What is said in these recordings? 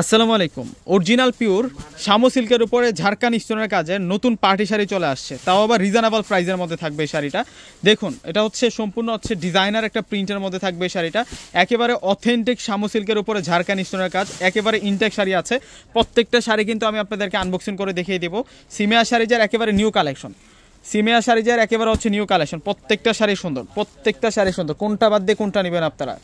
আসসালামু আলাইকুম। Original pure Shamu সিল্কের উপরে ঝাড়খান স্টোনের কাজে নতুন পার্টি শাড়ি চলে আসছে, তাও আবার রিজনেবল প্রাইসের মধ্যে থাকবে এই শাড়িটা। দেখুন, এটা হচ্ছে সম্পূর্ণ ডিজাইনার একটা প্রিন্টের মধ্যে থাকবে এই শাড়িটা। একেবারে অথেন্টিক শামু সিল্কের উপরে ঝাড়খান স্টোনের কাজ, একেবারে ইনটেক শাড়ি আছে। প্রত্যেকটা শাড়ি কিন্তু আমি আপনাদেরকে আনবক্সিং করে দেখিয়ে দেবো। সিমিয়া শাড়িজের একেবারে নিউ কালেকশন, সিমিয়া শাড়িজের একেবারে নিউ কালেকশন। প্রত্যেকটা শাড়ি সুন্দর, প্রত্যেকটা শাড়ি সুন্দর। কোনটা বাদ দিয়ে কোনটা নেবেন আপনারা?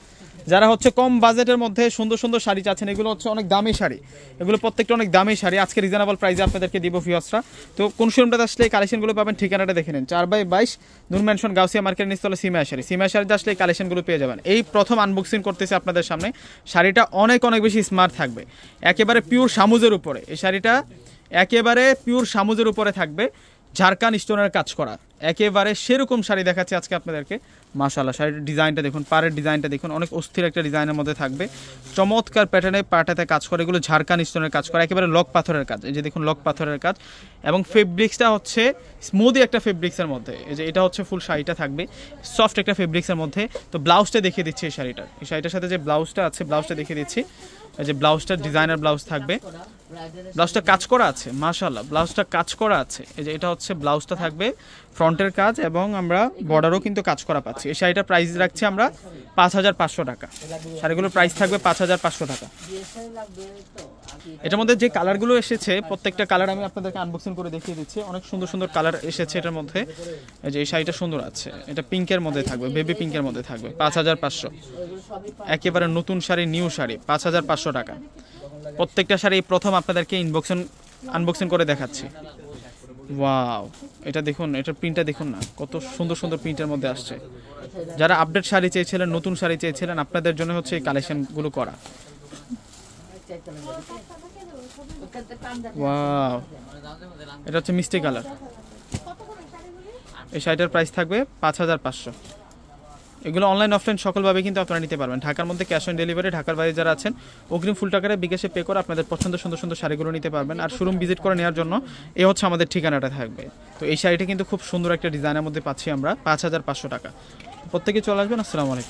যারা কম বাজেটের মধ্যে সুন্দর সুন্দর শাড়ি চাচ্ছেন, এগুলো অনেক দামি শাড়ি, এগুলো প্রত্যেকটা অনেক দামি শাড়ি। আজকে রিজনেবল প্রাইসে আপনাদেরকে দিব ভিউয়ার্সরা। তো কোন শোরুমটাতে আসলে এই কালেকশনগুলো পাবেন, ঠিকানাটা দেখে নিন। 4/22 নূর ম্যানশন গাউসিয়া মার্কেটের নিচতলা সিমিয়া শাড়ি। সিমিয়া শাড়িতে আসলে এই কালেকশনগুলো পেয়ে যাবেন। এই প্রথম আনবক্সিং করতেছি আপনাদের সামনে। শাড়িটা অনেক বেশি স্মার্ট থাকবে, একেবারে পিওর শামুজের উপরে। এই শাড়িটা একেবারে পিওর শামুজের উপরে থাকবে, ঝাড়খান স্টোনের কাজ করা, একেবারে সেরকম শাড়ি দেখাচ্ছি আজকে আপনাদেরকে। মাশাআল্লাহ, শাড়ির ডিজাইনটা দেখুন, পাড়ের ডিজাইনটা দেখুন, অনেক অস্থির একটা ডিজাইনের মধ্যে থাকবে। চমৎকার প্যাটার্নে পাটাতে কাজ করে, এগুলো ঝাড়খান স্টোনের কাজ করা, একেবারে লক পাথরের কাজ। এই যে দেখুন, লক পাথরের কাজ, এবং ফেব্রিক্সটা স্মুদি একটা ফেব্রিক্সের মধ্যে। এই যে এটা ফুল শাড়িটা থাকবে সফট একটা ফেব্রিক্সের মধ্যে। তো ব্লাউজটা দেখিয়ে দিচ্ছি এই শাড়িটার। এই শাড়িটার সাথে যে ব্লাউজটা আছে, ব্লাউজটা দেখিয়ে দিচ্ছি। এই যে ব্লাউজটা ডিজাইনার ব্লাউজ থাকবে, ব্লাউজটা কাজ করা আছে। মাশাআল্লাহ, ব্লাউজটা কাজ করা আছে। এই যে এটা ব্লাউজটা থাকবে ফ্রন্টের কাজ, এবং আমরা বর্ডারও কিন্তু কাজ করা পাচ্ছি। এই শাড়িটার প্রাইস রাখছি আমরা 5500 টাকা। শাড়িগুলোর প্রাইস থাকবে 5500 টাকা। এটার মধ্যে যে কালারগুলো এসেছে, প্রত্যেকটা কালার আমি আপনাদেরকে আনবক্সিং করে দেখিয়ে দিচ্ছি। অনেক সুন্দর সুন্দর কালার এসেছে এটার মধ্যে। এই যে এই শাড়িটা সুন্দর আছে, এটা পিঙ্কের মধ্যে থাকবে, বেবি পিঙ্কের মধ্যে থাকবে। 5500, একেবারে নতুন শাড়ি, নিউ শাড়ি, 5500 টাকা। প্রত্যেকটা শাড়ি প্রথম আপনাদেরকে আনবক্সিং করে দেখাচ্ছি। ওয়াও, এটা দেখুন, এটার প্রিন্টটা দেখুন না, কত সুন্দর সুন্দর প্রিন্টের মধ্যে আসছে। যারা আপডেট শাড়ি চেয়েছিলেন, নতুন শাড়ি চেয়েছিলেন, আপনাদের জন্য এই কালেকশনগুলো করা। ওয়াও, এটা মিষ্টি কালার। এই শাড়িটার প্রাইস থাকবে 5500। এগুলো অনলাইন অফলাইন সকলভাবে কিন্তু আপনারা নিতে পারবেন। ঢাকার মধ্যে ক্যাশ অন ডেলিভারি, ঢাকার বাইরে যারা আছেন অগ্রিম ফুল টাকারে বিকাশে পে করে আপনাদের পছন্দের সুন্দর সুন্দর শাড়িগুলো নিতে পারবেন। আর শোরুম ভিজিট করে নেওয়ার জন্য আমাদের ঠিকানাটা থাকবে। তো এই শাড়িটা কিন্তু খুব সুন্দর একটা ডিজাইনের মধ্যে পাচ্ছি আমরা 5500 টাকা। প্রত্যেকে চলে আসবেন। আসসালামু আলাইকুম।